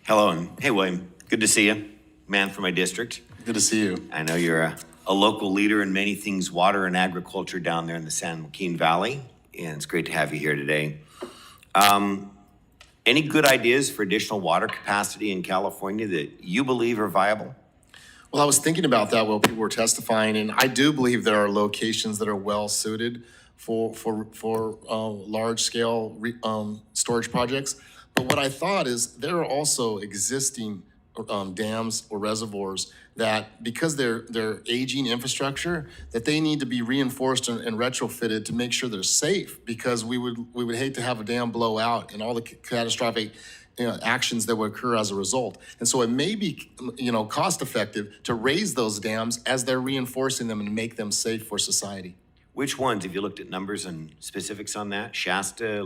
Hello, and hey, William. Good to see you, man from my district. Good to see you. I know you're a local leader in many things water and agriculture down there in the San Joaquin Valley, and it's great to have you here today. Any good ideas for additional water capacity in California that you believe are viable? Well, I was thinking about that while people were testifying, and I do believe there are locations that are well suited for large scale storage projects. But what I thought is there are also existing dams or reservoirs that, because they're aging infrastructure, that they need to be reinforced and retrofitted to make sure they're safe. Because we would hate to have a dam blow out and all the catastrophic actions that would occur as a result. And so it may be cost effective to raise those dams as they're reinforcing them and make them safe for society. Which ones? Have you looked at numbers and specifics on that? Shasta,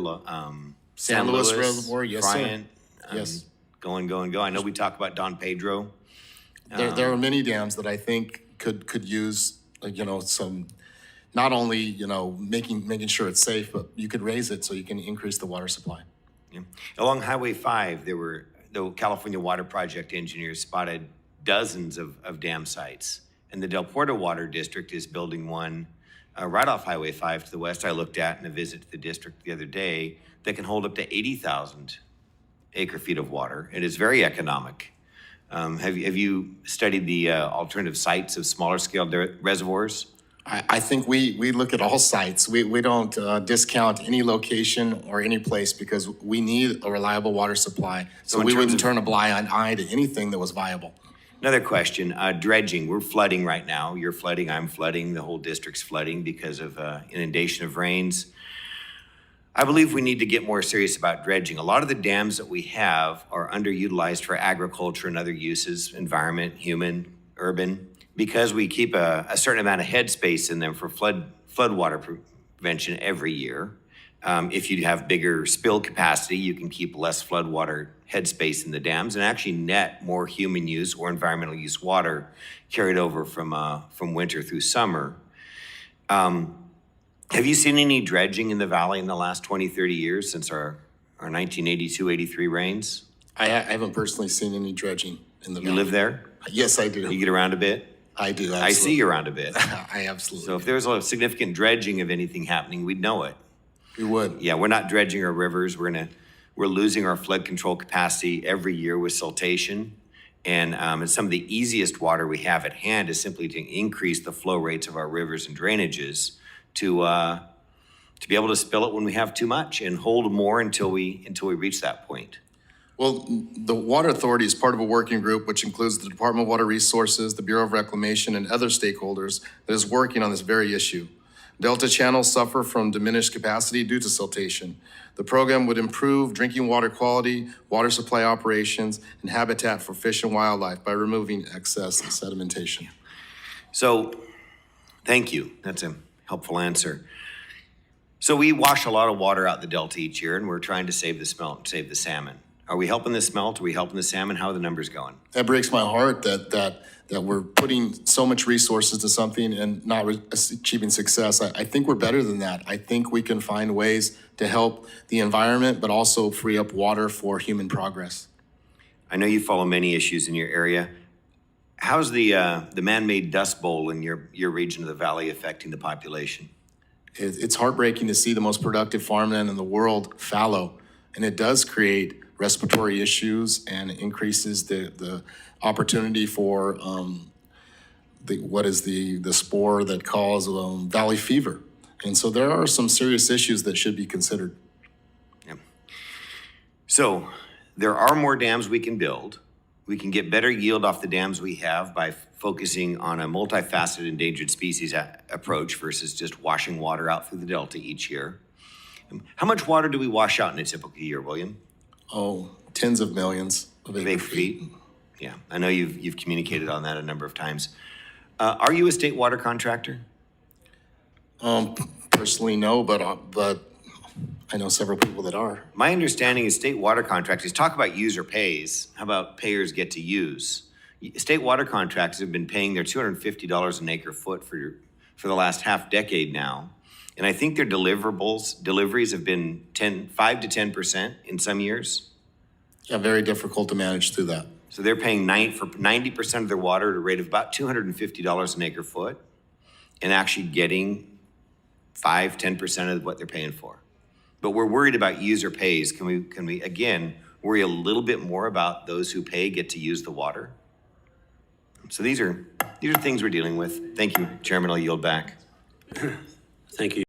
San Luis Reservoir, yes, Bryant, sir. Yes. Go. I know we talk about Don Pedro. There are many dams that I think could use some, not only making sure it's safe, but you could raise it so you can increase the water supply. Yeah. Along Highway 5, the California Water Project engineers spotted dozens of dam sites, and the Del Puerto Water District is building one right off Highway 5 to the west. I looked at in a visit to the district the other day that can hold up to 80,000 acre feet of water. It is very economic. Have you studied the alternative sites of smaller scale reservoirs? I think we look at all sites. We don't discount any location or any place because we need a reliable water supply. So we wouldn't turn a blind eye to anything that was viable. Another question, dredging. We're flooding right now. You're flooding, I'm flooding, the whole district's flooding because of inundation of rains. I believe we need to get more serious about dredging. A lot of the dams that we have are underutilized for agriculture and other uses, environment, human, urban, because we keep a certain amount of headspace in them for floodwater prevention every year. If you have bigger spill capacity, you can keep less floodwater headspace in the dams and actually net more human use or environmental use water carried over from winter through summer. Have you seen any dredging in the valley in the last 20, 30 years since our 1982, 83 rains? I haven't personally seen any dredging in the valley. You live there? Yes, I do. You get around a bit? I do, absolutely. I see you around a bit. I absolutely So if there was a significant dredging of anything happening, we'd know it. We would. Yeah, we're not dredging our rivers. We're losing our flood control capacity every year with siltation. And some of the easiest water we have at hand is simply to increase the flow rates of our rivers and drainages to be able to spill it when we have too much and hold more until we reach that point. Well, the Water Authority is part of a working group which includes the Department of Water Resources, the Bureau of Reclamation, and other stakeholders that is working on this very issue. Delta channels suffer from diminished capacity due to siltation. The program would improve drinking water quality, water supply operations, and habitat for fish and wildlife by removing excess sedimentation. So, thank you. That's a helpful answer. So we wash a lot of water out the Delta each year, and we're trying to save the smelt and save the salmon. Are we helping the smelt? Are we helping the salmon? How are the numbers going? That breaks my heart that we're putting so much resources to something and not achieving success. I think we're better than that. I think we can find ways to help the environment, but also free up water for human progress. I know you follow many issues in your area. How's the man-made dust bowl in your region of the valley affecting the population? It's heartbreaking to see the most productive farmland in the world fallow, and it does create respiratory issues and increases the opportunity for the spore that causes valley fever. And so there are some serious issues that should be considered. Yeah. So there are more dams we can build. We can get better yield off the dams we have by focusing on a multifaceted endangered species approach versus just washing water out through the Delta each year. How much water do we wash out in a typical year, William? Oh, tens of millions of acre feet. Yeah, I know you've communicated on that a number of times. Are you a state water contractor? Personally, no, but I know several people that are. My understanding is state water contractors talk about user pays. How about payers get to use? State water contractors have been paying their $250 an acre foot for the last half decade now. And I think their deliveries have been 5 to 10% in some years. Yeah, very difficult to manage through that. So they're paying 90% of their water at a rate of about $250 an acre foot and actually getting 5–10% of what they're paying for. But we're worried about user pays. Can we again, worry a little bit more about those who pay get to use the water? So these are things we're dealing with. Thank you, Chairman. I'll yield back. Thank you.